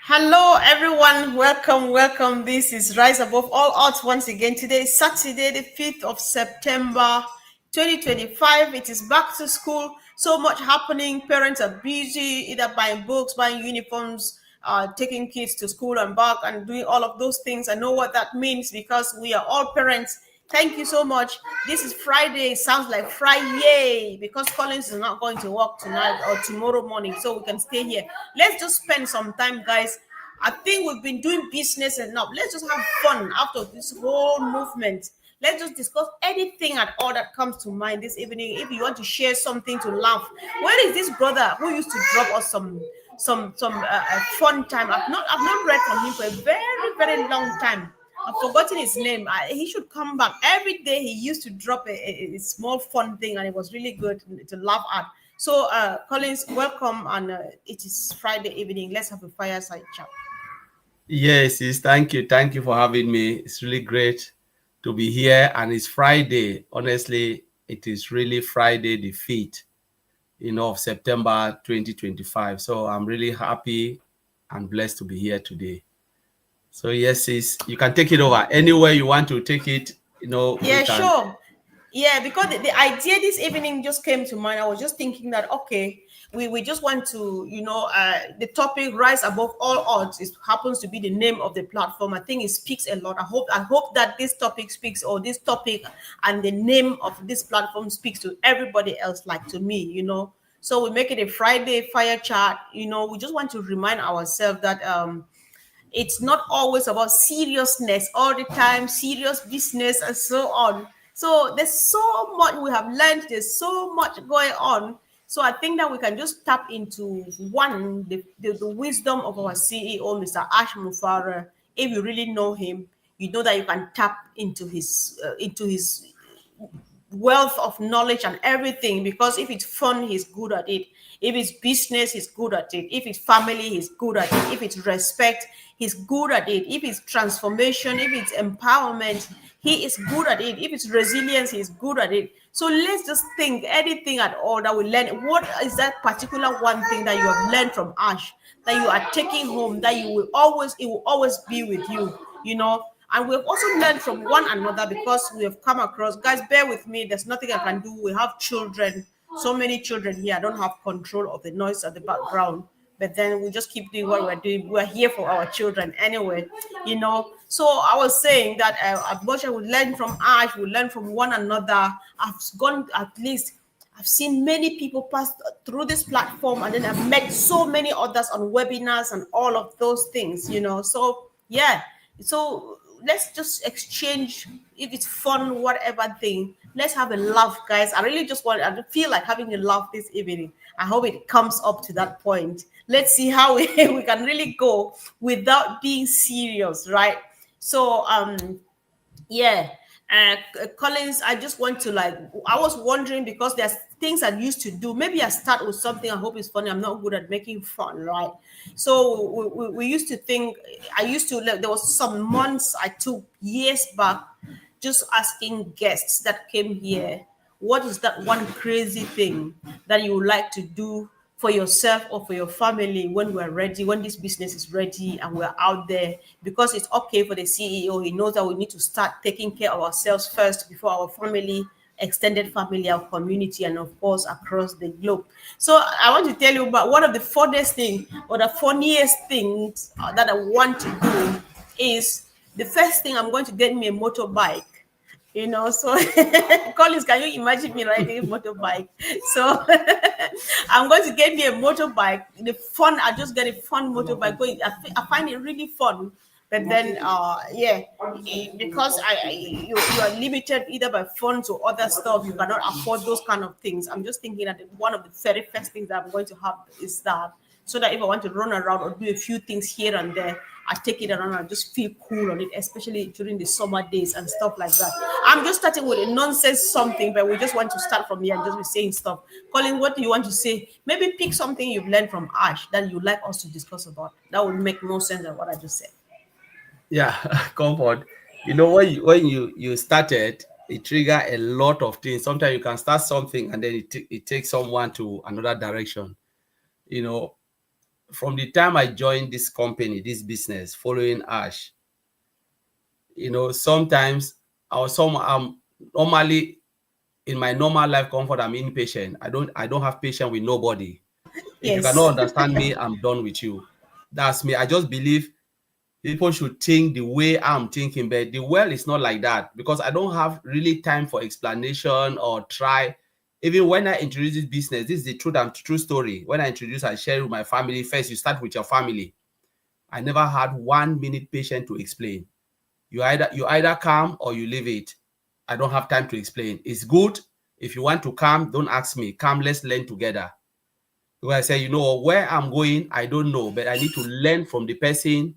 Hello, everyone. Welcome, welcome. This is Rise Above All Odds once again. Today is Saturday, the 5th of September, 2025. It is back to school. So much happening. Parents are busy, either buying books, buying uniforms, taking kids to school and back, and doing all of those things. I know what that means because we are all parents. Thank you so much. This is Friday. It sounds like Friday because Collins is not going to work tonight or tomorrow morning, so we can stay here. Let's just spend some time, guys. I think we've been doing business enough. Let's just have fun after this whole movement. Let's just discuss anything at all that comes to mind this evening. If you want to share something to laugh, where is this brother who used to drop us some fun time? I've not read from him for a very long time. I've forgotten his name. He should come back. Every day he used to drop a small fun thing, and it was really good to laugh at. So, Collins, welcome, and it is Friday evening. Let's have a fireside chat. Yes, thank you for having me. It's really great to be here, and it's Friday. Honestly, it is really Friday the 5th, of September 2025. So I'm really happy and blessed to be here today. So yes, sis, you can take it over anywhere you want to take it. We Yeah, can. sure. Yeah, because the idea this evening just came to mind. I was just thinking that okay, we just want to, the topic rise above all odds. It happens to be the name of the platform. I think it speaks a lot. I hope that this topic speaks, or this topic and the name of this platform speaks to everybody else, like to me. So we make it a Friday fire chat. We just want to remind ourselves that it's not always about seriousness all the time, serious business and so on. So there's so much we have learned, there's so much going on. So I think that we can just tap into one, the wisdom of our CEO, Mr. Ash Mufara. If you really know him, you know that you can tap into his wealth of knowledge and everything, because if it's fun, he's good at it. If it's business, he's good at it. If it's family, he's good at it. If it's respect, he's good at it. If it's transformation, if it's empowerment, he is good at it. If it's resilience, he's good at it. So let's just think anything at all that we learn. What is that particular one thing that you have learned from Ash that you are taking home, that it will always be with you? And we've also learned from one another because we have come across, guys, bear with me, there's nothing I can do. We have children, so many children here. I don't have control of the noise at the background, but then we just keep doing what we're doing. We're here for our children anyway. So I was saying that as much as we learn from Ash, we learn from one another. I've seen many people pass through this platform, and then I've met so many others on webinars and all of those things. So yeah, so let's just exchange. If it's fun, whatever thing, let's have a laugh, guys. I feel like having a laugh this evening. I hope it comes up to that point. Let's see how we can really go without being serious, right? So yeah. Collins, I just want to, I was wondering, because there's things I used to do. Maybe I start with something I hope is funny. I'm not good at making fun, right? So we used to think, there was some months I took years back, just asking guests that came here, what is that one crazy thing that you would like to do for yourself or for your family when we're ready, when this business is ready and we're out there? Because it's okay for the CEO. He knows that we need to start taking care of ourselves first before our family, extended family, our community, and of course across the globe. So I want to tell you about one of the funniest thing, or the funniest things that I want to do is, the first thing, I'm going to get me a motorbike. So Collins, can you imagine me riding a motorbike? So I'm going to get me a motorbike. I just get a fun motorbike going. I find it really fun. But then yeah, because you are limited either by funds or other stuff, you cannot afford those kind of things. I'm just thinking that one of the very first things that I'm going to have is that, so that if I want to run around or do a few things here and there, I take it around and just feel cool on it, especially during the summer days and stuff like that. I'm just starting with a nonsense something, but we just want to start from here and just be saying stuff. Colin, what do you want to say? Maybe pick something you've learned from Ash that you'd like us to discuss about. That would make more sense than what I just said. Yeah, comfort. When you started, it trigger a lot of things. Sometimes you can start something and then it takes someone to another direction. You know, from the time I joined this company, this business, following Ash, sometimes I'm normally in my normal life comfort, I'm impatient. I don't have patience with nobody. If you cannot Yes. understand me, I'm done with you. That's me. I just believe people should think the way I'm thinking, but the world is not like that, because I don't have really time for explanation or try. Even when I introduce this business, this is the truth and true story. When I introduce, I share with my family. First, you start with your family. I never had 1 minute patience to explain. You either come or you leave it. I don't have time to explain. It's good. If you want to come, don't ask me. Come, let's learn together. Because I say, where I'm going, I don't know, but I need to learn from the person,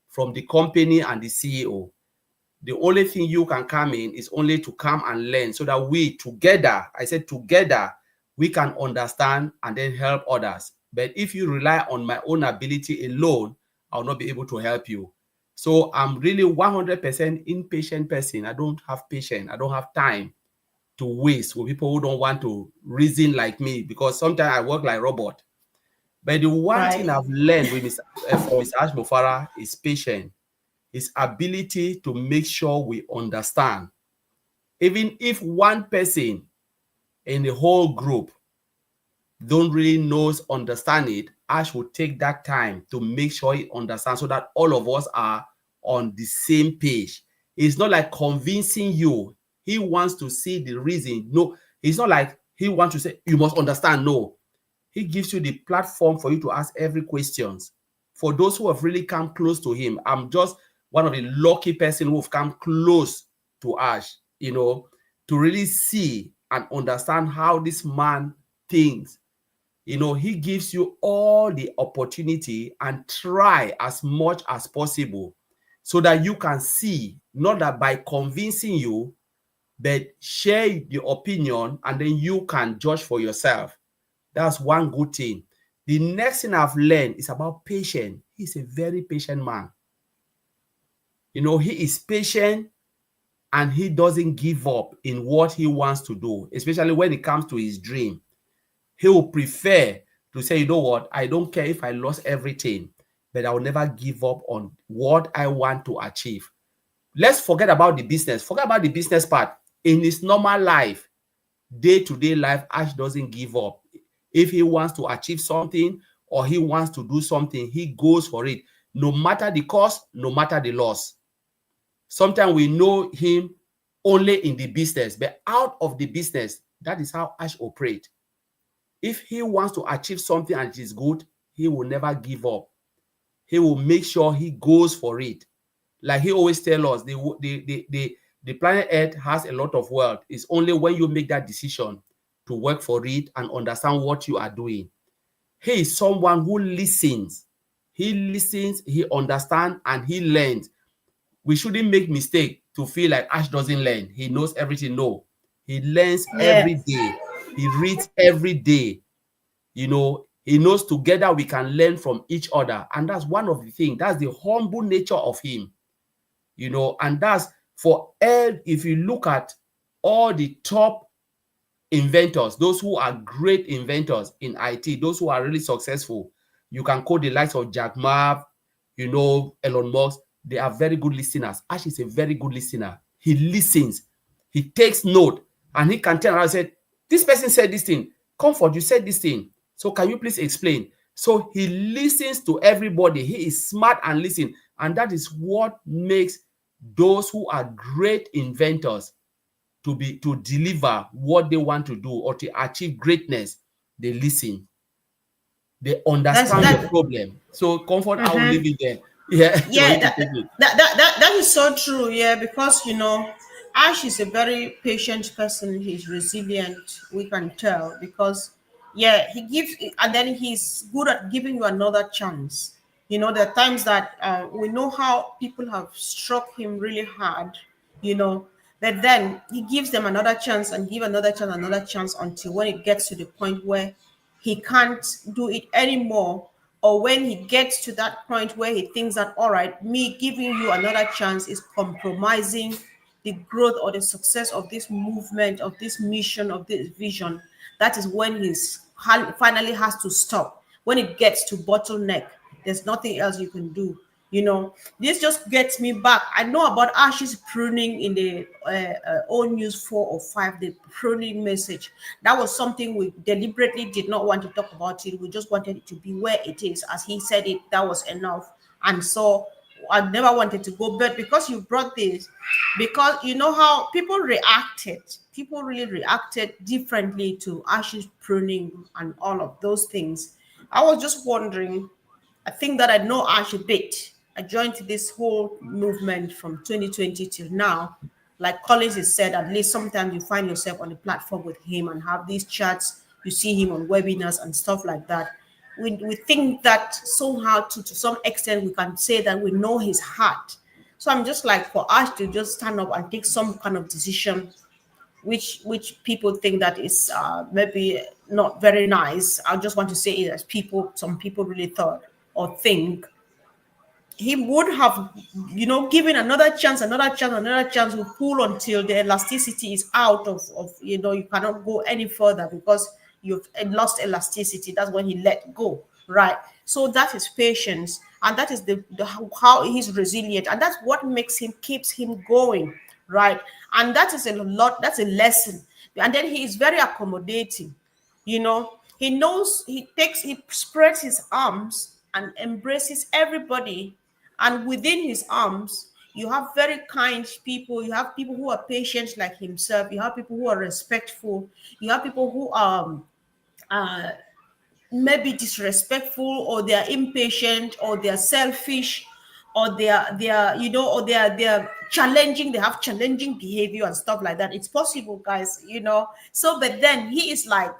from the company and the CEO. The only thing you can come in is only to come and learn, so that we together, I said together, we can understand and then help others. But if you rely on my own ability alone, I'll not be able to help you. So I'm really 100% impatient person. I don't have patience. I don't have time to waste with people who don't want to reason like me, because sometimes I work like robot. But the one thing Right. I've learned from Mr. Ash Mufara is patience. His ability to make sure we understand. Even if one person in the whole group don't really understand it, Ash will take that time to make sure he understands, so that all of us are on the same page. It's not like convincing you. He wants to see the reason. No, it's not like he wants to say, you must understand. No, he gives you the platform for you to ask every questions. For those who have really come close to him, I'm just one of the lucky person who have come close to Ash, to really see and understand how this man thinks. He gives you all the opportunity and try as much as possible, so that you can see, not that by convincing you, but share the opinion and then you can judge for yourself. That's one good thing. The next thing I've learned is about patience. He's a very patient man. He is patient and he doesn't give up in what he wants to do, especially when it comes to his dream. He will prefer to say, you know what, I don't care if I lost everything, but I will never give up on what I want to achieve. Let's forget about the business. Forget about the business part. In his normal life, day-to-day life, Ash doesn't give up. If he wants to achieve something or he wants to do something, he goes for it, no matter the cost, no matter the loss. Sometimes we know him only in the business, but out of the business, that is how Ash operates. If he wants to achieve something and it is good, he will never give up. He will make sure he goes for it. Like he always tells us, the planet Earth has a lot of wealth. It's only when you make that decision to work for it and understand what you are doing. He is someone who listens. He listens, he understands, and he learns. We shouldn't make mistake to feel like Ash doesn't learn. He knows everything. No, he learns every Yes. day. He reads every day. He knows together we can learn from each other. And that's one of the things. That's the humble nature of him. And that's if you look at all the top inventors, those who are great inventors in IT, those who are really successful, you can quote the likes of Jack Ma, Elon Musk. They are very good listeners. Ash is a very good listener. He listens, he takes note, and he can tell around and say, this person said this thing. Comfort, you said this thing. So can you please explain? So he listens to everybody. He is smart and listen. And that is what makes those who are great inventors to deliver what they want to do or to achieve greatness. They listen. They That's understand your that. problem. So Comfort, I will Mhm. leave it there. Yeah, for Yeah, you to take it. that is so true. Yeah, because Ash is a very patient person. He's resilient. We can tell because yeah, he gives, and then he's good at giving you another chance. There are times that we know how people have struck him really hard. You know, but then he gives them another chance and give another chance until when it gets to the point where he can't do it anymore, or when he gets to that point where he thinks that, all right, me giving you another chance is compromising the growth or the success of this movement, of this mission, of this vision. That is when finally has to stop. when it gets to bottleneck, there's nothing else you can do. This just gets me back. I know about Ash's pruning in the All News 4 or 5, the pruning message. That was something we deliberately did not want to talk about it. We just wanted it to be where it is. As he said it, that was enough. And so I never wanted to go, but because you brought this, because you know how people really reacted differently to Ash's pruning and all of those things. I was just wondering, I think that I know Ash a bit. I joined this whole movement from 2020 till now. Like Collins has said, at least sometimes you find yourself on the platform with him and have these chats. You see him on webinars and stuff like that. We think that somehow, to some extent, we can say that we know his heart. So I'm just like, for Ash to just stand up and take some kind of decision, which people think that is maybe not very nice. I just want to say it as some people really thought or think he would have, given another chance, will pull until the elasticity is out of, you cannot go any further because you've lost elasticity. That's when he let go, right? So that is patience, and that is how he's resilient, and that's what keeps him going, right? And that is that's a lesson. And then he is very accommodating. He knows, he spreads his arms and embraces everybody. And within his arms, you have very kind people. You have people who are patient like himself. You have people who are respectful. You have people who are maybe disrespectful, or they're impatient, or they're selfish, or they're challenging. They have challenging behavior and stuff like that. It's possible, guys. So, but then he is like,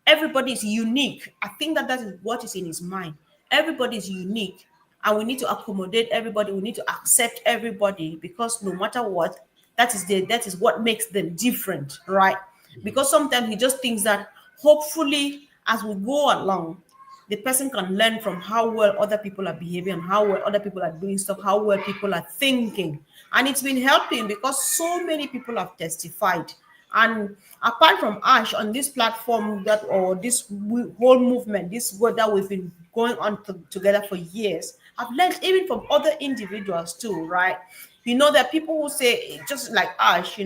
everybody is unique. I think that is what is in his mind. Everybody is unique, and we need to accommodate everybody. We need to accept everybody, because no matter what, that is what makes them different, right? Because sometimes he just thinks that hopefully, as we go along, the person can learn from how well other people are behaving, and how well other people are doing stuff, how well people are thinking. And it's been helping, because so many people have testified. And apart from Ash, on this platform, or this whole movement, this word that we've been going on together for years, I've learned even from other individuals too, right? There are people who say, just like Ash,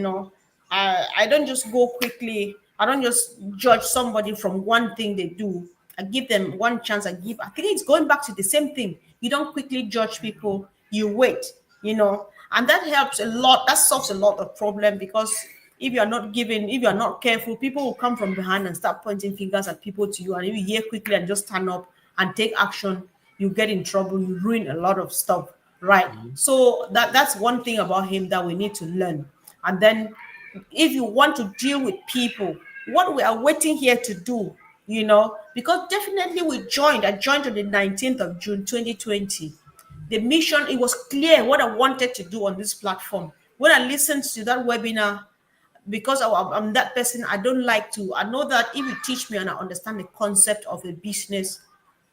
I don't just go quickly. I don't just judge somebody from one thing they do. I give them one chance. I think it's going back to the same thing. You don't quickly judge people. You wait, and that helps a lot. That solves a lot of problem, because if you are not careful, people will come from behind and start pointing fingers at people to you. And if you hear quickly and just stand up and take action, you get in trouble. You ruin a lot of stuff, right? Mm-hmm. So that's one thing about him that we need to learn. And then, if you want to deal with people, what we are waiting here to do, because definitely I joined on the 19th of June 2020. The mission, it was clear what I wanted to do on this platform. When I listened to that webinar, because I'm that person, I know that if you teach me and I understand the concept of a business,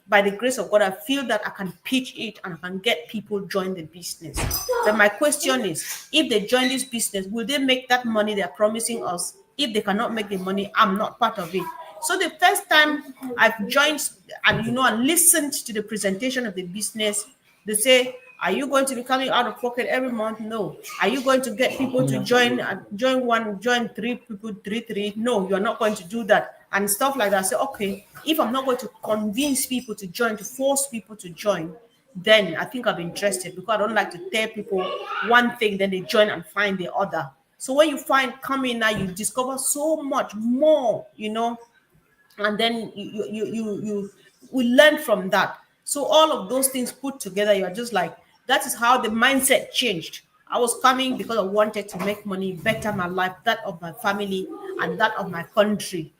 by the grace of God, I feel that I can pitch it and I can get people join the business. But my question is, if they join this business, will they make that money they're promising us? If they cannot make the money, I'm not part of it. So the first time I've joined and listened to the presentation of the business, they say, are you going to be coming out of pocket every month? No. Are you going to get people to join 3 people, 3? No, you're not going to do that. And stuff like that. I say, okay, if I'm not going to convince people to join, to force people to join, then I think I'm interested, because I don't like to tell people one thing, then they join and find the other. So when you come in now, you discover so much more, and then you learn from that. So all of those things put together, you're just like, that is how the mindset changed. I was coming because I wanted to make money, better my life, that of my family, and that of my country.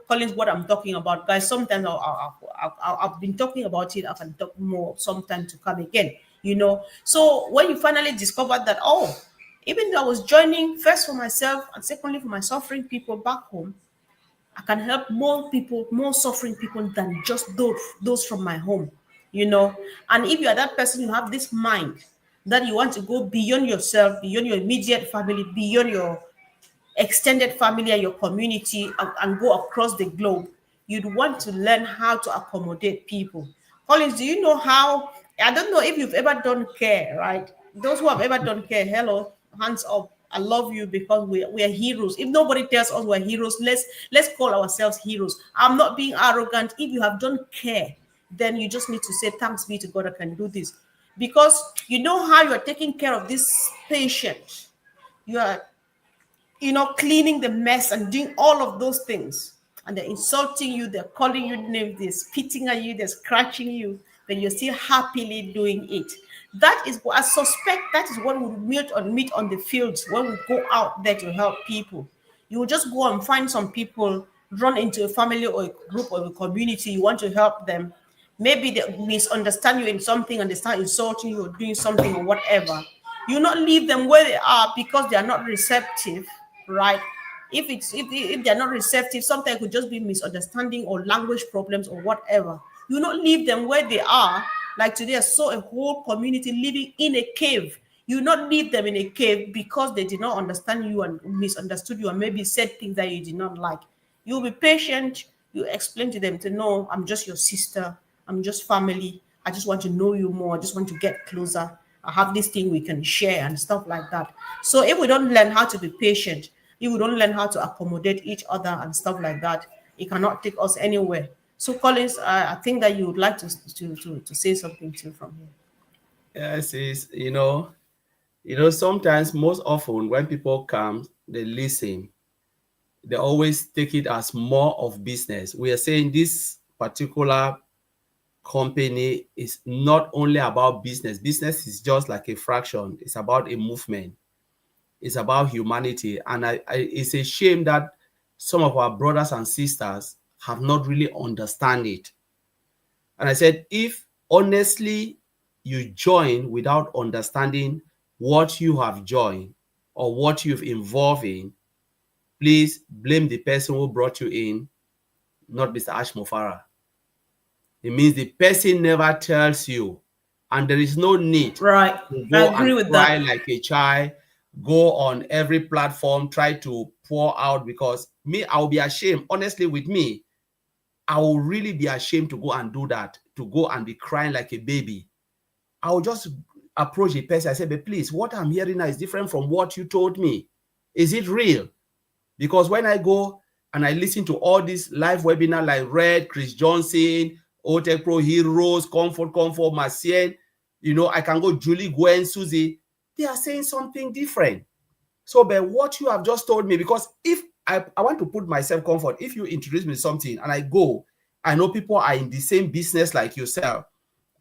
Collins, what I'm talking about, guys. Sometimes I've been talking about it. I can talk more sometime to come again. So when you finally discovered that, even though I was joining first for myself and secondly for my suffering people back home, I can help more people, more suffering people than just those from my home. And if you are that person, you have this mind that you want to go beyond yourself, beyond your immediate family, beyond your extended family and your community, and go across the globe. you'd want to learn how to accommodate people. Collins, do you know how? I don't know if you've ever done care, right? Those who have ever done care, hello, hands up. I love you because we are heroes. If nobody tells us we're heroes, let's call ourselves heroes. I'm not being arrogant. If you have done care, then you just need to say thanks be to God I can do this. Because you know how you are taking care of this patient. You are, cleaning the mess and doing all of those things. And they're insulting you, they're calling you names, they're spitting at you, they're scratching you, but you're still happily doing it. That is what I suspect that is what we meet on the fields when we go out there to help people. You will just go and find some people, run into a family or a group or a community, you want to help them. Maybe they misunderstand you in something and they start insulting you or doing something or whatever. You not leave them where they are because they are not receptive, right? If they're not receptive, sometimes it could just be misunderstanding or language problems or whatever. You not leave them where they are. Like today, I saw a whole community living in a cave. You not leave them in a cave because they did not understand you and misunderstood you and maybe said things that you did not like. You'll be patient. You explain to them to know, I'm just your sister. I'm just family. I just want to know you more. I just want to get closer. I have this thing we can share and stuff like that. So if we don't learn how to be patient, if we don't learn how to accommodate each other and stuff like that, it cannot take us anywhere. So Collins, I think that you would like to say something too from here. Yes, is sometimes, most often when people come, they listen. They always take it as more of business. We are saying this particular company is not only about business. Business is just like a fraction. It's about a movement. It's about humanity. And it's a shame that some of our brothers and sisters have not really understand it. And I said, if honestly you join without understanding what you have joined or what you've involved in, please blame the person who brought you in, not Mr. Ash Mufara. It means the person never tells you, and there is no need to go and cry like a child, go on every platform, try to pour out, because me, I'll be ashamed. Honestly, with me, I will really be ashamed to go and do that, to go and be crying like a baby. I will just approach a person. I say, but please, what I'm hearing now is different from what you told me. Is it real? Because when I go and I listen to all these live webinars like Red, Chris Johnson, Otech Pro Heroes, Comfort, Macien, I can go Julie, Gwen, Susie. They are saying something different. So, but what you have just told me, because if I want to put myself comfort, if you introduce me to something and I go, I know people are in the same business like yourself,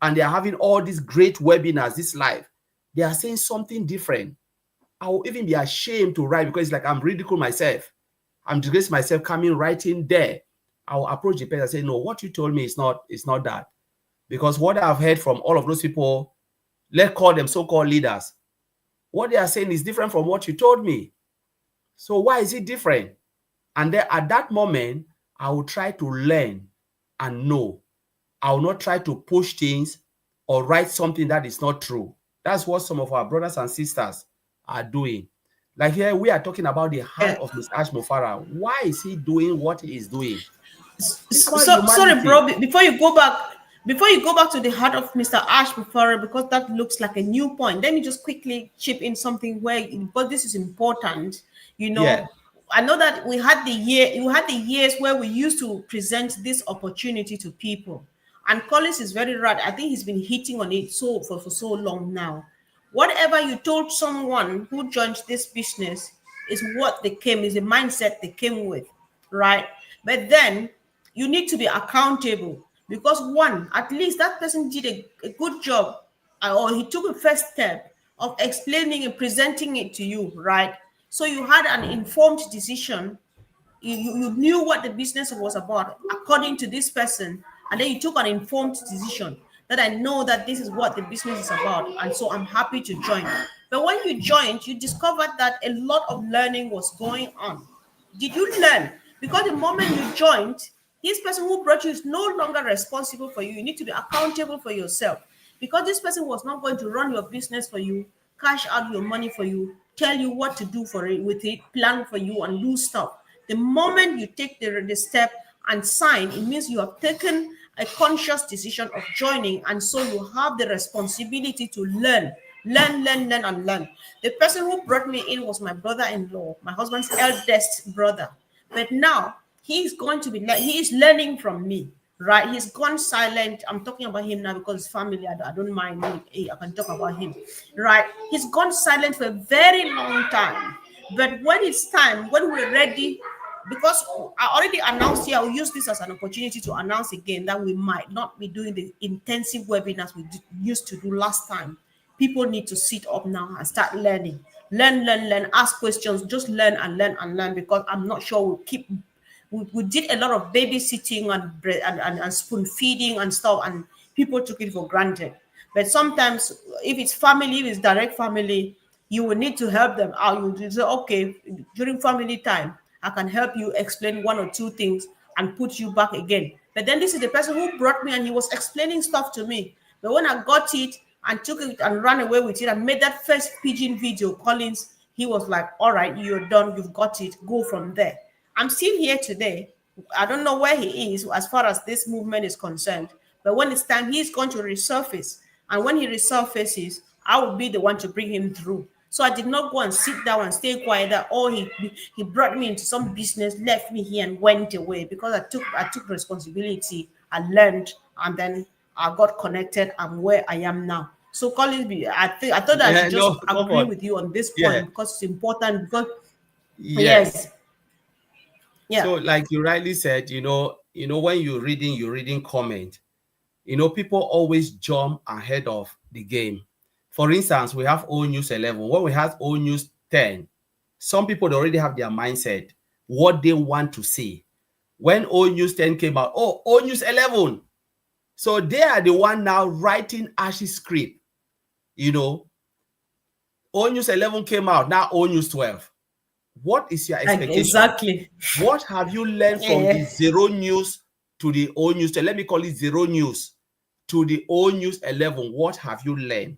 and they are having all these great webinars, this live, they are saying something different. I will even be ashamed to write, because it's like I'm ridiculing myself. I'm disgracing myself coming writing there. I will approach the person and say, no, what you told me is not that. Because what I've heard from all of those people, let's call them so-called leaders, what they are saying is different from what you told me. So why is it different? And then at that moment, I will try to learn and know. I will not try to push things or write something that is not true. That's what some of our brothers and sisters are doing. Like here, we are talking about the heart of Mr. Ash Mufara. Why is he doing what he is doing? Sorry, bro. Before you go back to the heart of Mr. Ash Mufara, because that looks like a new point, let me just quickly chip in something but this is important. Yeah. I know that we had the years where we used to present this opportunity to people, and Collins is very right. I think he's been hitting on it for so long now. Whatever you told someone who joined this business is what they came, is the mindset they came with, right? But then you need to be accountable, because one, at least that person did a good job, or he took a first step of explaining and presenting it to you, right? So you had an informed decision. You knew what the business was about according to this person, and then you took an informed decision that I know that this is what the business is about, and so I'm happy to join. But when you joined, you discovered that a lot of learning was going on. Did you learn? Because the moment you joined, this person who brought you is no longer responsible for you. You need to be accountable for yourself, because this person was not going to run your business for you, cash out your money for you, tell you what to do with it, plan for you, and do stuff. The moment you take the step and sign, it means you have taken a conscious decision of joining, and so you have the responsibility to learn. And learn. The person who brought me in was my brother-in-law, my husband's eldest brother. But now he's going to be, he is learning from me, right? He's gone silent. I'm talking about him now because it's family. I don't mind. I can talk about him, right? He's gone silent for a very long time. But when it's time, when we're ready, because I already announced here, I'll use this as an opportunity to announce again that we might not be doing the intensive webinars we used to do last time. People need to sit up now and start learning. Learn, ask questions, just learn and learn, because I'm not sure we'll keep. We did a lot of babysitting and spoon feeding and stuff, and people took it for granted. But sometimes, if it's family, if it's direct family, you will need to help them out. You say, okay, during family time, I can help you explain one or two things and put you back again. But then this is the person who brought me, and he was explaining stuff to me. But when I got it and took it and ran away with it and made that first pigeon video, Collins, he was like, all right, you're done, you've got it, go from there. I'm still here today. I don't know where he is as far as this movement is concerned. But when it's time, he's going to resurface. And when he resurfaces, I will be the one to bring him through. So I did not go and sit down and stay quiet that, oh, he brought me into some business, left me here and went away, because I took responsibility, I learned, and then I got connected. I'm where I am now. So Collins, I thought I should just agree with you on this point, because it's important, because yes. Yeah. So like you rightly said, when you're reading comment, people always jump ahead of the game. For instance, we have O News 11. When we have O News 10, some people already have their mindset, what they want to see. When O News 10 came out, oh, O News 11. So they are the one now writing Ash's script. O News 11 came out, now O News 12. What is your expectation? Exactly. What have you learned from the Zero News to the O News? Let me call it Zero News to the O News 11. What have you learned?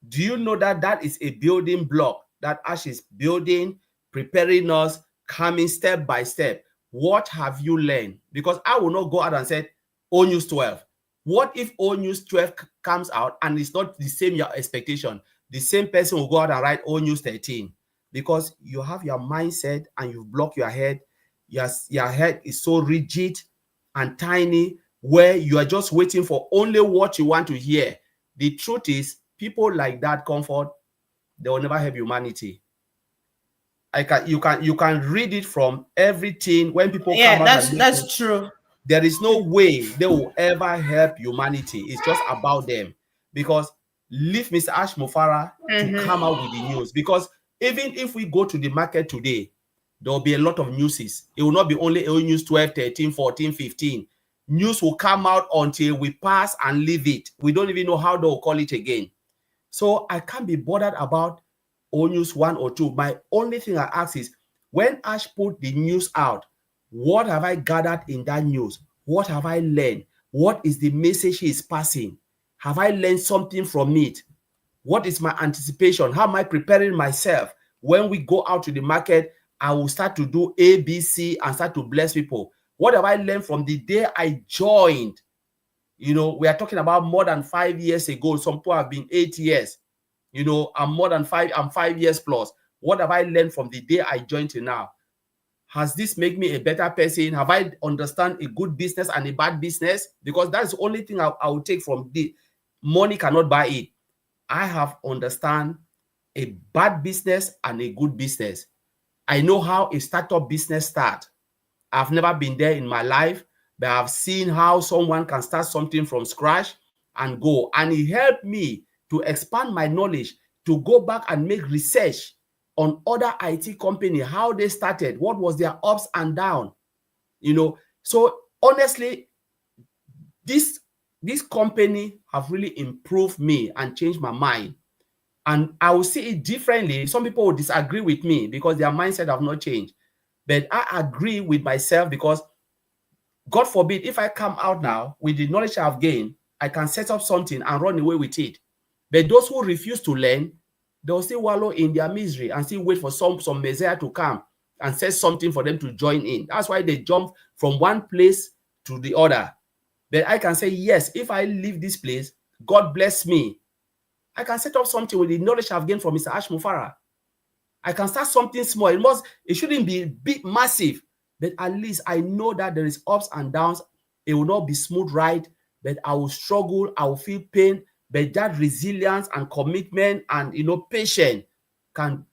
Do you know that is a building block that Ash is building, preparing us, coming step by step? What have you learned? Because I will not go out and say O News 12. What if O News 12 comes out and it's not the same your expectation? The same person will go out and write O News 13. Because you have your mindset and you block your head. Your head is so rigid and tiny, where you are just waiting for only what you want to hear. The truth is, people like that, Comfort, they will never help humanity. You can read it from everything when people come out. That's true. There is no way they will ever help humanity. It's just about them. Because leave Mr. Ash Mufara to come out with the news. Because even if we go to the market today, there will be a lot of newses. It will not be only O News 12, 13, 14, 15. News will come out until we pass and leave it. We don't even know how they will call it again. So I can't be bothered about O News 1 or 2. My only thing I ask is, when Ash put the news out, what have I gathered in that news? What have I learned? What is the message he is passing? Have I learned something from it? What is my anticipation? How am I preparing myself? When we go out to the market, I will start to do A, B, C and start to bless people. What have I learned from the day I joined? We are talking about more than 5 years ago. Some people have been 8 years. I'm more than 5. I'm 5 years plus. What have I learned from the day I joined to now? Has this made me a better person? Have I understand a good business and a bad business? Because that's the only thing I will take from the money cannot buy it. I have understand a bad business and a good business. I know how a startup business starts. I've never been there in my life, but I've seen how someone can start something from scratch and go. And it helped me to expand my knowledge, to go back and make research on other IT companies, how they started, what was their ups and downs. So honestly, this company have really improved me and changed my mind. And I will see it differently. Some people will disagree with me because their mindset have not changed. But I agree with myself, because God forbid, if I come out now with the knowledge I've gained, I can set up something and run away with it. But those who refuse to learn, they'll still wallow in their misery and still wait for some Messiah to come and said something for them to join in. That's why they jump from one place to the other. But I can say, yes, if I leave this place, God bless me. I can set up something with the knowledge I've gained from Mr. Ash Mufarah. I can start something small. It shouldn't be big, massive, but at least I know that there is ups and downs. It will not be smooth ride, but I will struggle. I will feel pain, but that resilience and commitment and patience can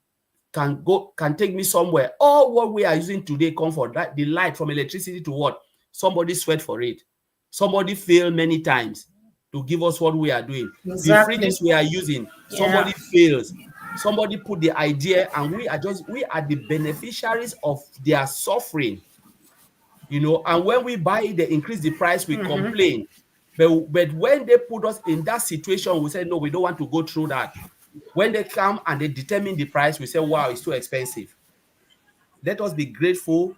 take me somewhere. All what we are using today come for that, the light from electricity to what? Somebody sweat for it. Somebody failed many times to give us what we are doing. Exactly. The fridges we are using, somebody fails. Somebody put the idea, and we are the beneficiaries of their suffering. And when we buy it, they increase the price, we complain. But when they put us in that situation, we say, no, we don't want to go through that. When they come and they determine the price, we say, wow, it's too expensive. Let us be grateful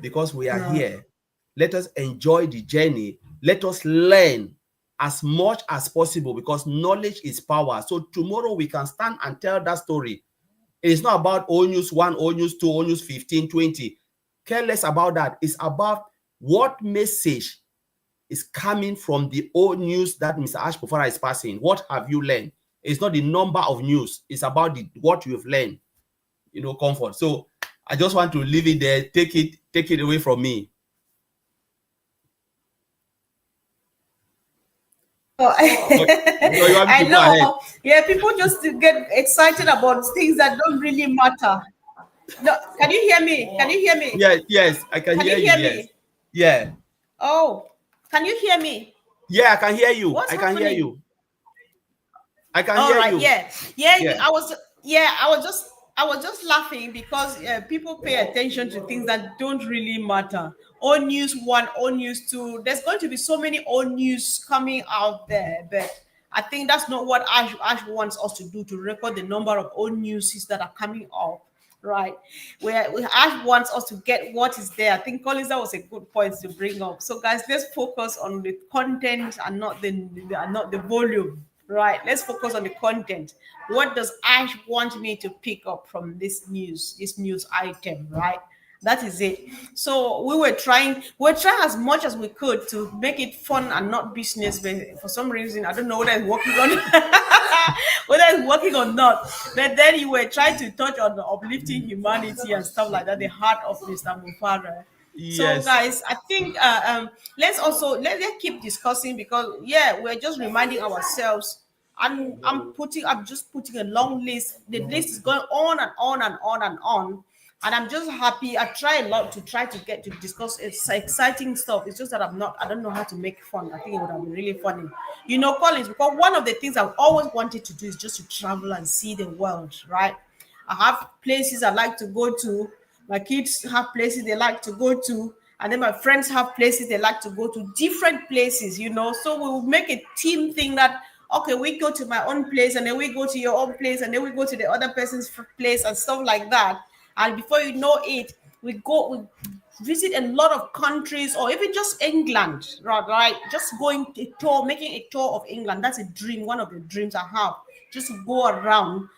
because we are here. Let us enjoy the journey. Let us learn as much as possible, because knowledge is power. So tomorrow we can stand and tell that story. It is not about old news 1, old news 2, old news 15, 20. Care less about that. It's about what message is coming from the old news that Mr. Ash Mufarah is passing. What have you learned? It's not the number of news. It's about what you've learned. Comfort. So I just want to leave it there. Take it away from me. I know. Yeah, people just get excited about things that don't really matter. No, can you hear me? Can you hear me? Yes, I can hear you. Yes. Me? Yeah. Oh, can you hear me? Yeah, I can hear you. What's I can happening? hear you. I can hear you. Yeah. I was just laughing because people pay attention to things that don't really matter. Old news 1, old news 2. There's going to be so many old news coming out there, but I think that's not what Ash wants us to do, to record the number of old news that are coming up. Right, where Ash wants us to get what is there. I think Collins, that was a good point to bring up. So guys, let's focus on the content and not the volume. Right, let's focus on the content. What does Ash want me to pick up from this news item? Right, that is it. So we're trying as much as we could to make it fun and not business, but for some reason I don't know whether it's working on whether it's working or not. But then you were trying to touch on the uplifting humanity and stuff like that, the heart of Mr. Mufarah. Yes. So guys, I think let's keep discussing, because we're just reminding ourselves. And I'm just putting a long list. The list is going on and on and on and on. And I'm just happy. I try a lot to get to discuss exciting stuff. It's just that I don't know how to make fun. I think it would have been really funny. Collins, because one of the things I've always wanted to do is just to travel and see the world, right? I have places I like to go to. My kids have places they like to go to. And then my friends have places they like to go to, different places, So we will make a team thing that, okay, we go to my own place, and then we go to your own place, and then we go to the other person's place and stuff like that. And before you know it, we visit a lot of countries, or even just England, right? Just going a tour, making a tour of England. That's a dream, one of the dreams I have. Just go around,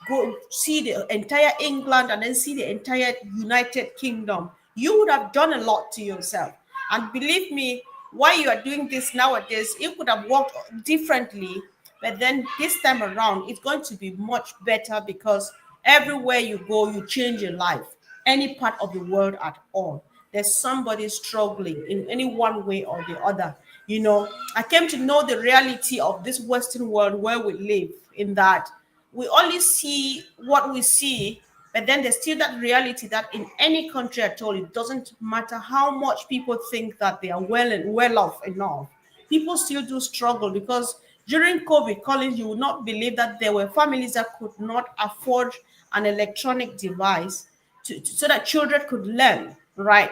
go see the entire England, and then see the entire United Kingdom. You would have done a lot to yourself. And believe me, why you are doing this nowadays, it could have worked differently, but then this time around, it's going to be much better, because everywhere you go, you change your life. Any part of the world at all, there's somebody struggling in any one way or the other. I came to know the reality of this Western world where we live, in that we only see what we see, but then there's still that reality that in any country at all, it doesn't matter how much people think that they are well off enough, people still do struggle. Because during COVID, Collins, you would not believe that there were families that could not afford an electronic device so that children could learn, right?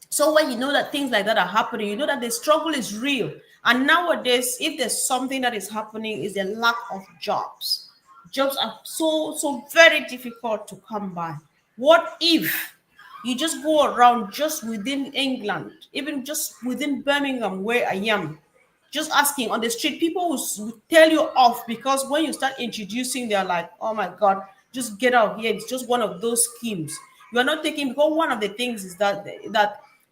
So when you know that things like that are happening, you know that the struggle is real. And nowadays, if there's something that is happening, is the lack of jobs. Jobs are so very difficult to come by. What if you just go around just within England, even just within Birmingham, where I am, just asking on the street, people will tell you off, because when you start introducing, they're like, oh my God, just get out here. It's just one of those schemes. You are not taking, because one of the things is that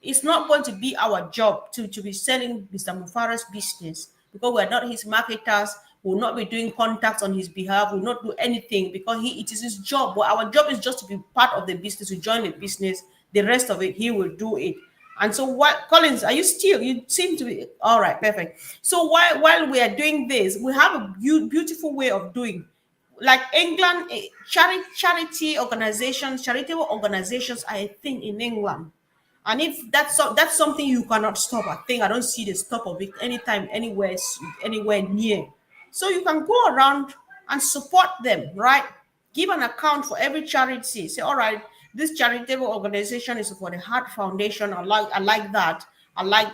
it's not going to be our job to be selling Mr. Mufara's business, because we are not his marketers. We will not be doing contacts on his behalf. We will not do anything, because it is his job. But our job is just to be part of the business, to join the business. The rest of it, he will do it. And so, what, Collins, are you still? You seem to be all right. Perfect. So while we are doing this, we have a beautiful way of doing, like England, charity organizations, charitable organizations, I think, in England. And if that's something you cannot stop, I think I don't see the stop of it anytime, anywhere near. So you can go around and support them, right? Give an account for every charity. Say, all right, this charitable organization is for the Heart Foundation. I like that. I like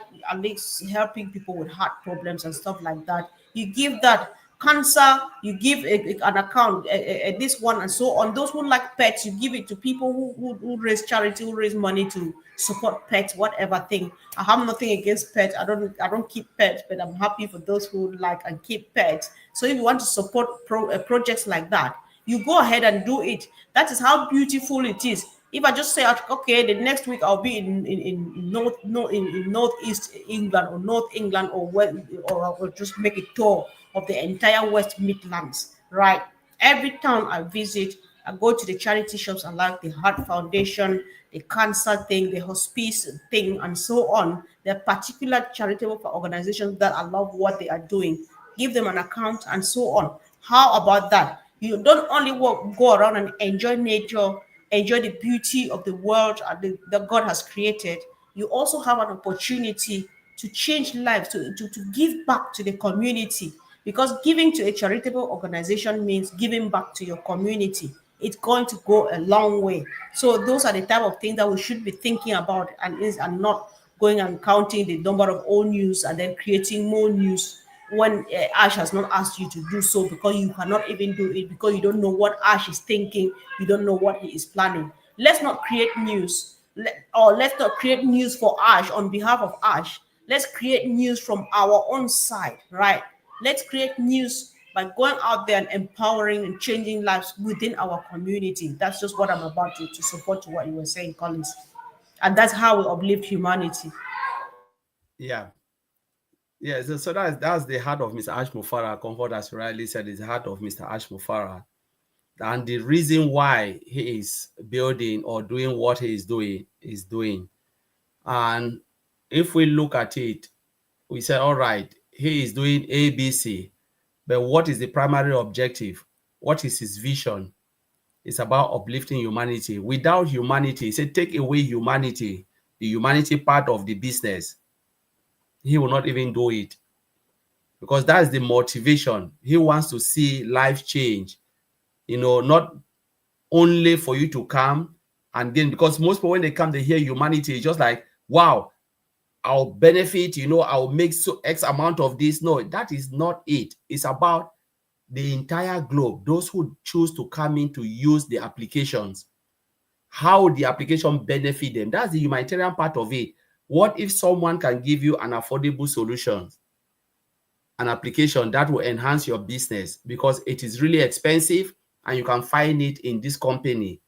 helping people with heart problems and stuff like that. You give that. Cancer, you give an account, this one, and so on. Those who like pets, you give it to people who raise charity, who raise money to support pets, whatever thing. I have nothing against pets. I don't keep pets, but I'm happy for those who like and keep pets. So if you want to support projects like that, you go ahead and do it. That is how beautiful it is. If I just say, okay, the next week I'll be in northeast England or North England, or I will just make a tour of the entire West Midlands, right? Every town I visit, I go to the charity shops. I like the Heart Foundation, the cancer thing, the hospice thing, and so on. There are particular charitable organizations that I love what they are doing. Give them an account and so on. How about that? You don't only go around and enjoy nature, enjoy the beauty of the world that God has created. You also have an opportunity to change lives, to give back to the community, because giving to a charitable organization means giving back to your community. It's going to go a long way. So those are the type of things that we should be thinking about, and not going and counting the number of old news and then creating more news when Ash has not asked you to do so, because you cannot even do it, because you don't know what Ash is thinking, you don't know what he is planning. Let's not create news, or let's not create news for Ash on behalf of Ash. Let's create news from our own side, right? Let's create news by going out there and empowering and changing lives within our community. That's just what I'm about to support what you were saying, Collins. And that's how we uplift humanity. Yeah. Yeah, so that's the heart of Mr. Ash Mufara. Comfort, as rightly said, is the heart of Mr. Ash Mufara. And the reason why he is building or doing what he is doing. And if we look at it, we say, all right, he is doing ABC, but what is the primary objective? What is his vision? It's about uplifting humanity. Without humanity, he said, take away humanity, the humanity part of the business, he will not even do it, because that's the motivation. He wants to see life change, not only for you to come and gain, because most people, when they come, they hear humanity, it's just like, wow, I'll benefit, I'll make so X amount of this. No, that is not it. It's about the entire globe, those who choose to come in to use the applications, how the application benefit them. That's the humanitarian part of it. What if someone can give you an affordable solution, an application that will enhance your business, because it is really expensive and you can find it in this company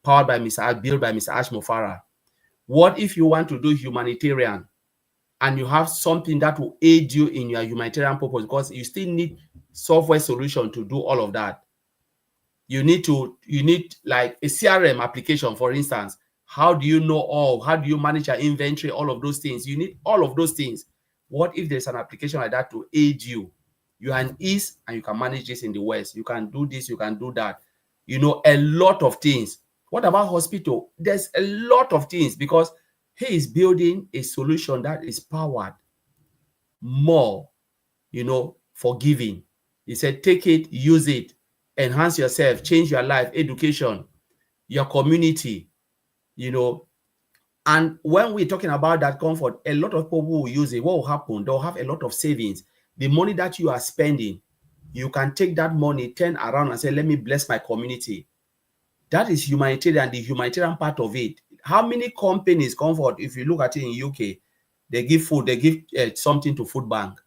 built by Mr. Ash Mufara. What if you want to do humanitarian and you have something that will aid you in your humanitarian purpose, because you still need software solution to do all of that. You need like a CRM application, for instance. How do you know how do you manage your inventory? All of those things. You need all of those things. What if there's an application like that to aid you? You are in East and you can manage this in the West. You can do this, you can do that. A lot of things. What about hospital? There's a lot of things, because he is building a solution that is powered more, for giving. He said, take it, use it, enhance yourself, change your life, education, your community, And when we're talking about that comfort, a lot of people will use it. What will happen? They'll have a lot of savings. The money that you are spending, you can take that money, turn around and say, let me bless my community. That is humanitarian, the humanitarian part of it. How many companies, Comfort, if you look at it in UK, they give food, they give something to food bank.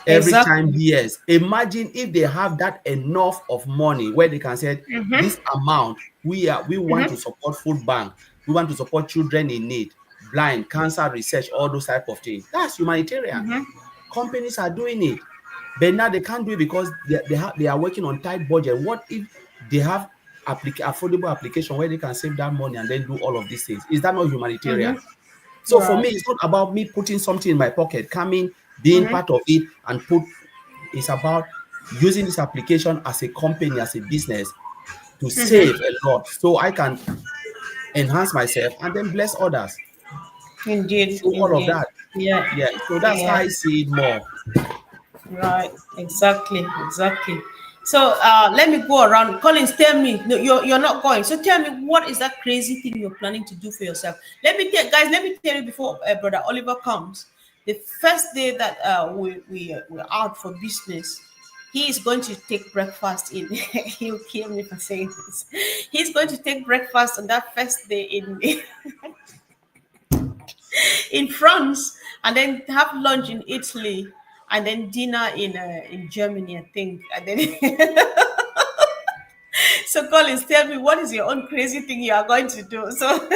every time. Exactly. Yes, imagine if they have that enough of money where they can say this amount we want to support food bank, we want to support children in need, blind, cancer research, all those type of things. That's humanitarian. Companies are doing it, but now they can't do it because they are working on tight budget. What if they have affordable application where they can save that money and then do all of these things? Is that not humanitarian? So for me, Right. it's not about me putting something in my pocket, coming, being part of it, and it's about using this application as a company, as a business, to save a lot so I can enhance myself and then bless others. Indeed, So all of indeed. that. Yeah. Yeah. So that's how Yeah. I see it more. Right. Exactly. Exactly. So let me go around. Collins, tell me. No, you're not going. So tell me, what is that crazy thing you're planning to do for yourself? Let me tell guys. Let me tell you before Brother Oliver comes. The first day that we're out for business, he is going to take breakfast in. He'll kill me for saying this. He's going to take breakfast on that first day in in France, and then have lunch in Italy, and then dinner in Germany, I think. And then so Collins, tell me, what is your own crazy thing you are going to do? So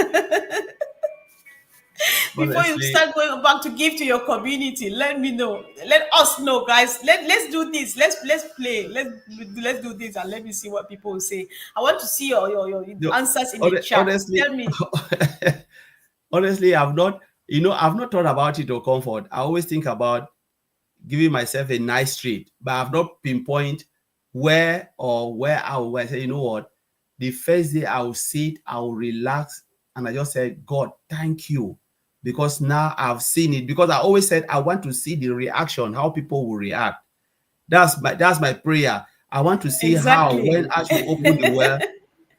before you Honestly, start going back to give to your community, let me know. Let us know, guys. Let's do this. Let's play. Let's do this, and let me see what people will say. I want to see your no, answers in the chat. honestly, Tell me. honestly, I've not thought about it or comfort. I always think about giving myself a nice treat, but I've not pinpoint where I will say, you know what, the first day I will sit, I will relax, and I just said, God, thank you. Because now I've seen it. Because I always said I want to see the reaction, how people will react. That's my prayer. I want to see how Exactly. when as we open the well,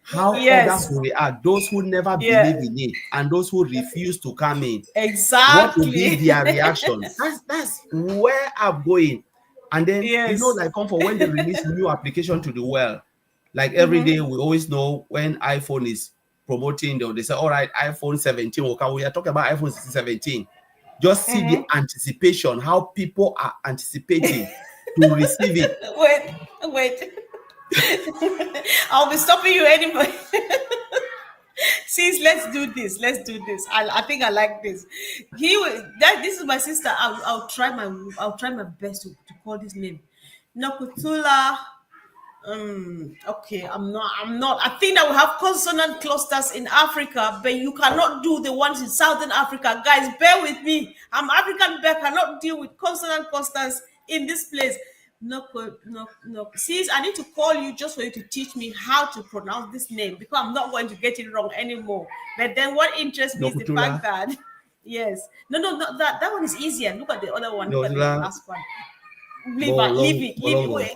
how others Yes. will react, those who never believe Yeah. in it and those who refuse to come in. What will be Exactly. their reaction? That's where I'm going. And then, Yes. like comfort, when they release new application to the well, like every day we always know when iPhone is promoting, they say, all right, iPhone 17 will come. We are talking about iPhone 17. Just see the anticipation, how people are anticipating to receive it. Wait. I'll be stopping you anyway. Sis, let's do this. Let's do this. I think I like this. This is my sister. I'll try my best to call this name. Nokutula. Okay, I'm not. I think that we have consonant clusters in Africa, but you cannot do the ones in Southern Africa. Guys, bear with me. I'm African, but cannot deal with consonant clusters in this place. No, no, no. Sis, I need to call you just for you to teach me how to pronounce this name because I'm not going to get it wrong anymore. But then what interests me is the Nokutula, fact that yes, no, that one is easier. Look at the other one. Look at the Nokutula, last one. Leave it. Bolongo.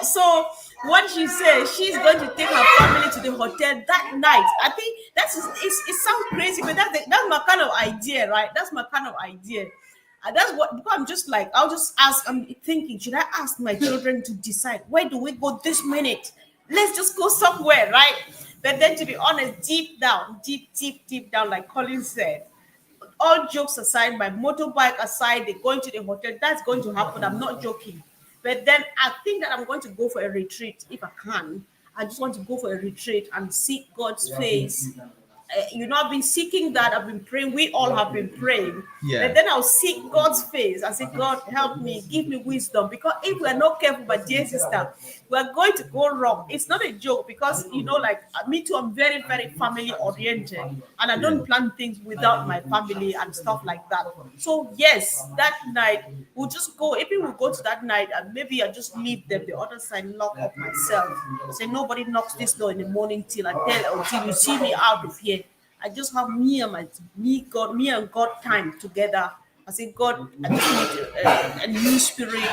So what she said, she's going to take her family to the hotel that night. I think it sounds crazy, but that's my kind of idea, right? That's my kind of idea. And that's what, because I'm just like, I'll just ask. I'm thinking, should I ask my children to decide where do we go this minute? Let's just go somewhere, right? But then, to be honest, deep down, like Colin said, all jokes aside, my motorbike aside, they're going to the hotel. That's going to happen. I'm not joking. But then I think that I'm going to go for a retreat if I can. I just want to go for a retreat and seek God's face. I've been seeking that. I've been praying. We all have been praying. But Yeah. then I'll seek God's face. I say, God, help me, give me wisdom. Because if we're not careful, my dear sister, we're going to go wrong. It's not a joke because, like me too, I'm very, very family oriented. And I don't plan things without my family and stuff like that. So, yes, that night, we'll just go. If we will go to that night and maybe I just leave them the other side, lock up myself. Say, nobody knocks this door in the morning until you see me out of here. I just have me and God time together. I say, God, I just need a new spirit.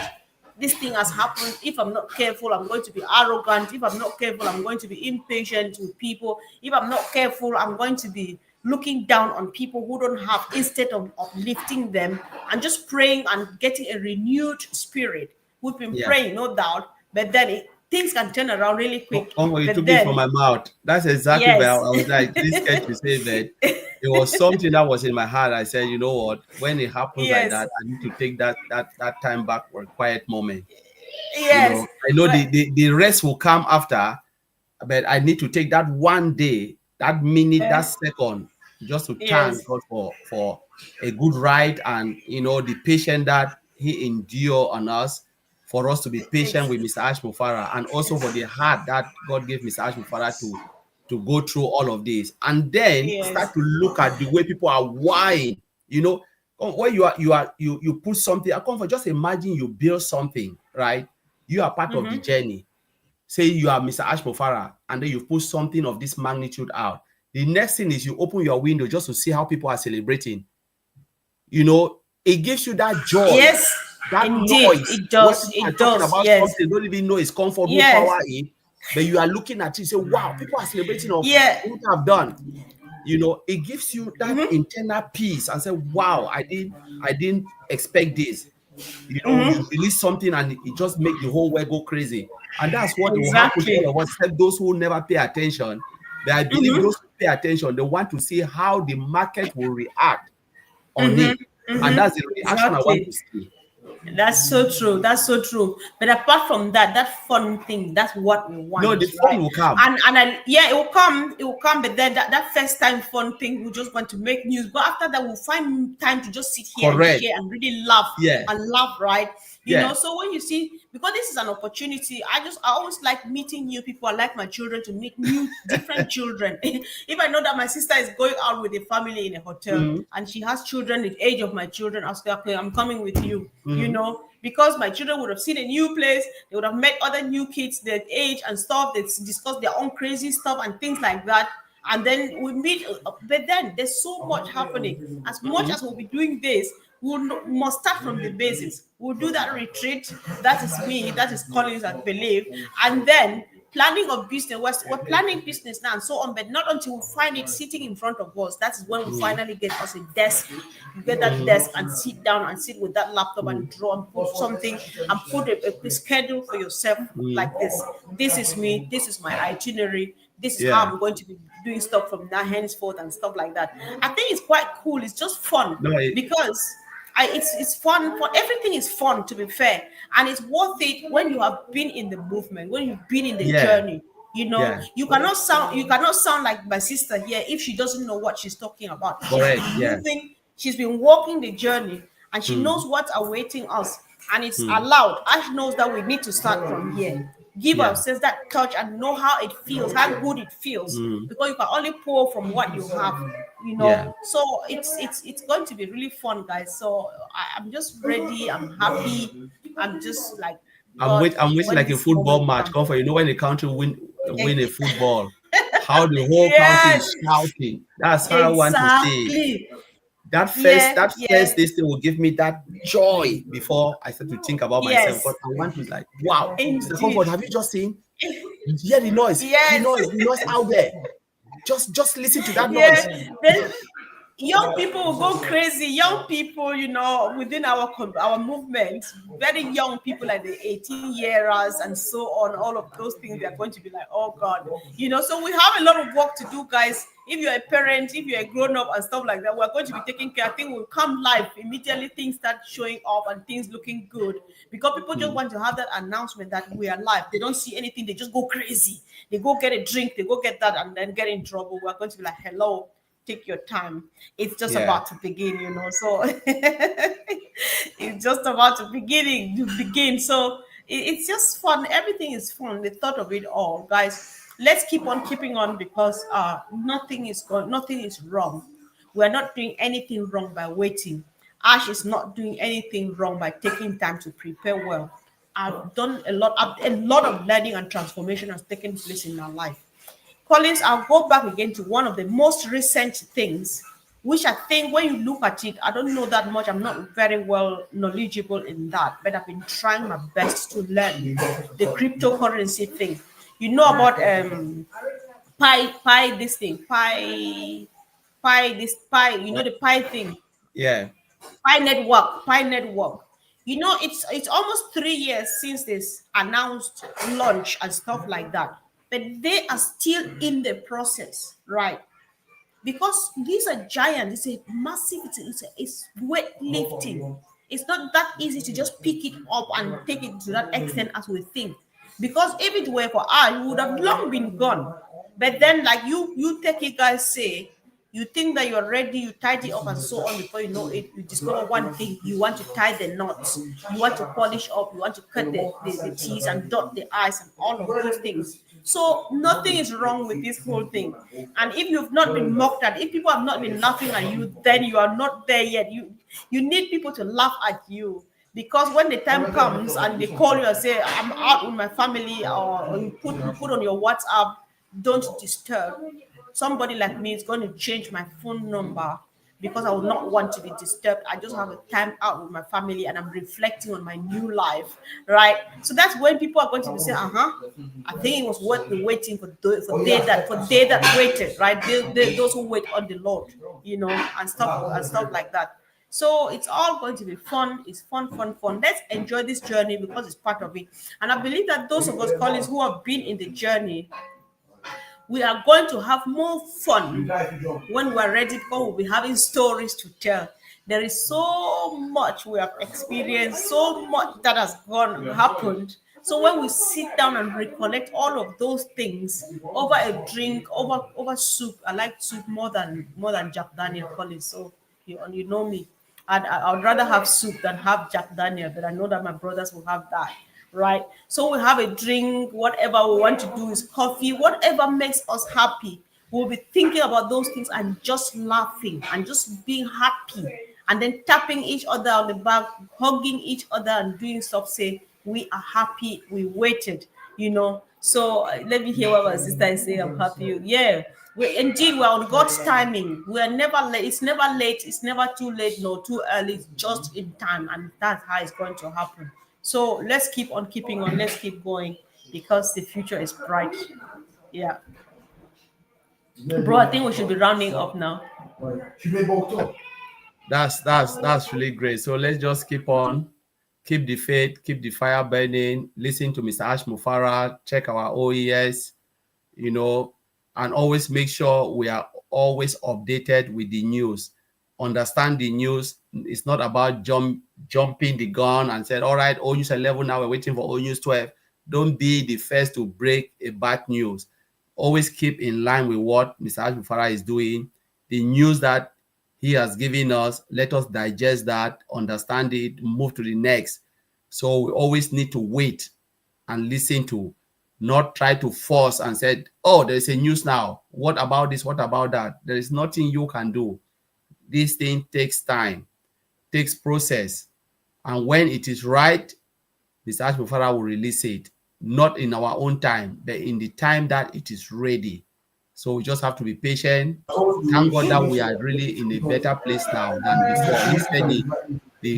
This thing has happened. If I'm not careful, I'm going to be arrogant. If I'm not careful, I'm going to be impatient with people. If I'm not careful, I'm going to be looking down on people who don't have, instead of lifting them and just praying and getting a renewed spirit. We've been Yeah. praying, no doubt, but then things can turn around really quick. Oh, you But took it from then, my mouth. That's exactly where I yes, was like, this sketch you say that it was something that was in my heart. I said, you know what? When it happens like yes, that, I need to take that time back for a quiet moment. You yes. know, I know But the rest will come after, but I need to take that one day, that minute, that second, just to yes, thank God for a good ride, and you know the patience that He endure on us, for us to be patient ex- with Mr. Ash Mufara, and also for the heart that God gave Mr. Ash Mufara to go through all of this, and then yes, start to look at the way people are whining. You know, when you put something. I come for, just imagine you build something, right? You are part of the journey. Say you are Mr. Ash Mufara, and then you put something of this magnitude out. The next thing is you open your window just to see how people are celebrating. You know, it gives you that joy, yes. that Indeed, noise, it where does. people are It talking does. about Yes, something, don't even know it's comfortable yes, power in, but you are looking at it, say, wow, people are celebrating of yeah. what I've done. You know, it gives you that internal peace and say, wow, I didn't expect this. You know, you release something and it just make the whole world go crazy. And that's what will happen to all Exactly. of us, except those who never pay attention. But I believe those who pay attention, they want to see how the market will react on it. And that's the reaction I want to Exactly. see. That's so true. That's so true. But apart from that, that fun thing, that's what we No, want, the right? fun will come. Yeah, it will come. But then that first time fun thing, we just want to make news. But after that, we'll find time to just sit here and Correct. share and really laugh Yeah. and laugh, right? You know. Yeah. So when you see, because this is an opportunity, I always like meeting new people. I like my children to meet new different children. If I know that my sister is going out with a family in a hotel Mhm. and she has children the age of my children, I'll say, okay, I'm coming with you. You Mhm. know, because my children would have seen a new place, they would have met other new kids their age and stuff, they discuss their own crazy stuff and things like that. And then we meet, but then there's so much happening. As much as we'll be doing this, must start from the basis. We'll do that retreat. That is me, that is Collins, I believe. And then planning of business, we're planning business now and so on, but not until we find it sitting in front of us. That is when we Mhm. finally get us a desk. You get that Mhm. desk and sit down and sit with that laptop and draw and put something and put a schedule for yourself Mhm. like this. This is me, this is my itinerary, this is how Yeah. I'm going to be doing stuff from now henceforth and stuff like that. I think it's quite cool. It's just fun No, because it's fun. For everything is fun, to be fair, and it's worth it when you have been in the movement, when you've been in the yeah. journey. You know, Yeah. you cannot sound like my sister here if she doesn't know what she's talking about. She's Correct. been Yeah. moving, she's been walking the journey, and she Mhm. knows what's awaiting us. And it's Mhm. allowed. Ash knows that we need to start from here. Give Yeah. ourselves that touch and know how it feels, how good it feels, Mhm. because you can only pour from what you have. You know, Yeah. so it's going to be really fun, guys. So I'm just ready. I'm happy. I'm just like, God, I'm waiting when like a this football moment match. comes. Comfort, you know when the country win a football, how the whole country Yes, is shouting. That's how I want to see it. exactly. That first Yeah, that yeah, first this thing will give me that joy before I start to think about myself. yes, Because I want to like, wow, Mr. indeed. Comfort, have you just seen? Hear the noise, the Yes, noise, the noise out there. Just listen to that yeah. noise. Then young people will go crazy. Young people, within our movement, very young people like the 18-years and so on, all of those things, they're going to be like, oh God. So we have a lot of work to do, guys. If you're a parent, if you're a grown-up and stuff like that, we're going to be taking care. I think we'll come live immediately, things start showing up and things looking good. Because people just Mm. want to have that announcement that we are live. They don't see anything, they just go crazy. They go get a drink, they go get that, and then get in trouble. We're going to be like, hello, take your time. It's just Yeah. about to begin. So it's just about to begin. So it's just fun. Everything is fun. The thought of it all, guys. Let's keep on keeping on because nothing is wrong. We're not doing anything wrong by waiting. Ash is not doing anything wrong by taking time to prepare well. I've done a lot of learning and transformation has taken place in our life. Collins, I'll go back again to one of the most recent things, which I think when you look at it, I don't know that much. I'm not very well knowledgeable in that, but I've been trying my best to learn the cryptocurrency thing. You know about pi this thing, pi this pi, the pi thing, Yeah. pi network. You know, it's almost 3 years since this announced launch and stuff like that, but they are still in the process, right? Because these are giants. It's a massive. It's weightlifting. It's not that easy to just pick it up and take it to that extent as we think. Because if it were for us, we would have long been gone. But then, like you take it, guys say, you think that you're ready, you tidy up and so on. Before you know it, you discover one thing: you want to tie the knots, you want to polish up, you want to cut the T's and dot the I's and all of those things. So nothing is wrong with this whole thing. And if you've not been mocked at, if people have not been laughing at you, then you are not there yet. You need people to laugh at you. Because when the time comes and they call you and say, I'm out with my family, or you put on your WhatsApp, don't disturb. Somebody like me is going to change my phone number because I will not want to be disturbed. I just have a time out with my family and I'm reflecting on my new life, right? So that's when people are going to be saying, I think it was worth the waiting for they that waited, right? Those who wait on the Lord, you know, and stuff like that. So it's all going to be fun. It's fun. Let's enjoy this journey because it's part of it. And I believe that those of us, colleagues, who have been in the journey, we are going to have more fun when we're ready, because we'll be having stories to tell. There is so much we have experienced, so much that has happened. So when we sit down and recollect all of those things over a drink, over soup, I like soup more than Jack Daniel Collins. So you know me. I would rather have soup than have Jack Daniel, but I know that my brothers will have that, right? So we have a drink, whatever we want to do is coffee, whatever makes us happy. We'll be thinking about those things and just laughing and just being happy, and then tapping each other on the back, hugging each other and doing stuff, say, we are happy, we waited, you know. So let me hear what my sister is saying. I'm happy. Yeah. We're on God's timing. We are never late. It's never late. It's never too late nor too early. It's just in time, and that's how it's going to happen. So let's keep on keeping on. Let's keep going because the future is bright. Yeah, bro. I think we should be rounding up now. That's really great. So let's just keep on, keep the faith, keep the fire burning. Listen to Mr. Ash Mufarah. Check our OES. You know, and always make sure we are always updated with the news. Understand the news. It's not about jumping the gun and said, all right, O News 11, now we're waiting for O News 12. Don't be the first to break a bad news. Always keep in line with what Mr. Ash Mufarah is doing. The news that he has given us, let us digest that, understand it, move to the next. So we always need to wait and listen to, not try to force and said, oh, there's a news now. What about this? What about that? There is nothing you can do. This thing takes time, takes process. And when it is right, Mr. Ash Mufarah will release it. Not in our own time, but in the time that it is ready. So we just have to be patient. Thank God that we are really in a better place now than before. He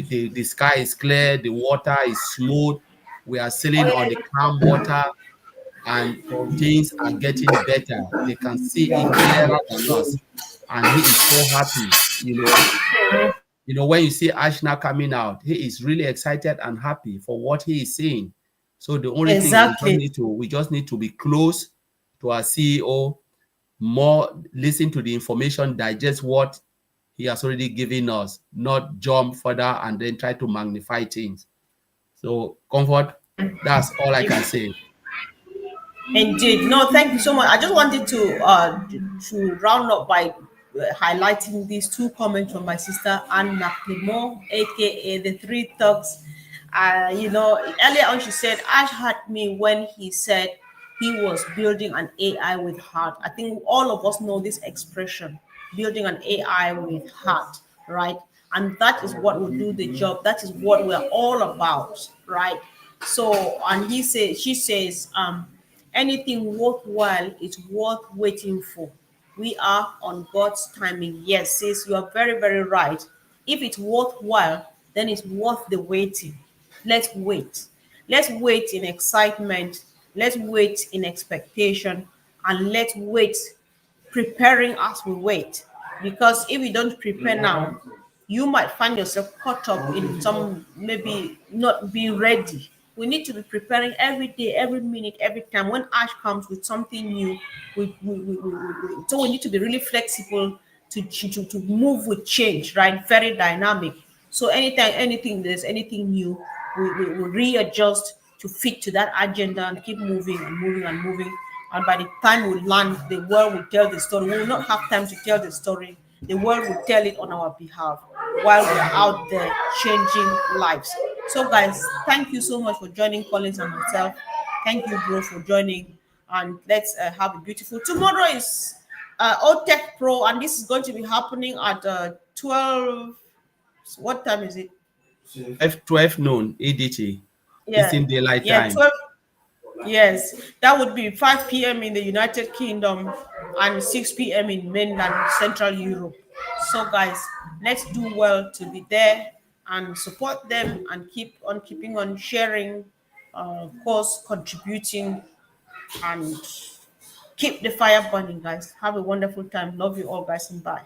said the sky is clear, the water is smooth. We are sailing on the calm water, and things are getting better. They can see it clearer than us, and he is so happy. You know, when you see Ashna coming out, he is really excited and happy for what he is seeing. So the only thing we just need to be close to our CEO, more listen to the information, digest what he has already given us, not jump further and then try to magnify things. So Comfort, that's all I can say. Indeed. No, thank you so much. I just wanted to round up by highlighting these two comments from my sister Anne Naklimo, aka the Three Thugs. You know, earlier on she said Ash had me when he said he was building an AI with heart. I think all of us know this expression, building an AI with heart, right? And that is what will do the job. That is what we're all about, right? So, and she says, anything worthwhile is worth waiting for. We are on God's timing. Yes, sis, you are very, very right. If it's worthwhile, then it's worth the waiting. Let's wait. Let's wait in excitement. Let's wait in expectation. And let's wait preparing as we wait. Because if we don't prepare now, you might find yourself caught up in some, maybe not being ready. We need to be preparing every day, every minute, every time. When Ash comes with something new, so we need to be really flexible to move with change, right? Very dynamic. So anytime there's anything new, we readjust to fit to that agenda and keep moving and moving and moving. And by the time we land, the world will tell the story. We will not have time to tell the story. The world will tell it on our behalf while we're out there changing lives. So, guys, thank you so much for joining Collins and myself. Thank you, bro, for joining. And let's have a beautiful. Tomorrow is OTech Pro, and this is going to be happening at 12. What time is it? 12 noon EDT. Yeah, Eastern Daylight yeah, Time. 12. Yes, that would be 5 p.m. in the United Kingdom and 6 p.m. in mainland Central Europe. So, guys, let's do well to be there and support them and keep on keeping on sharing, of course, contributing, and keep the fire burning, guys. Have a wonderful time. Love you all, guys, and bye.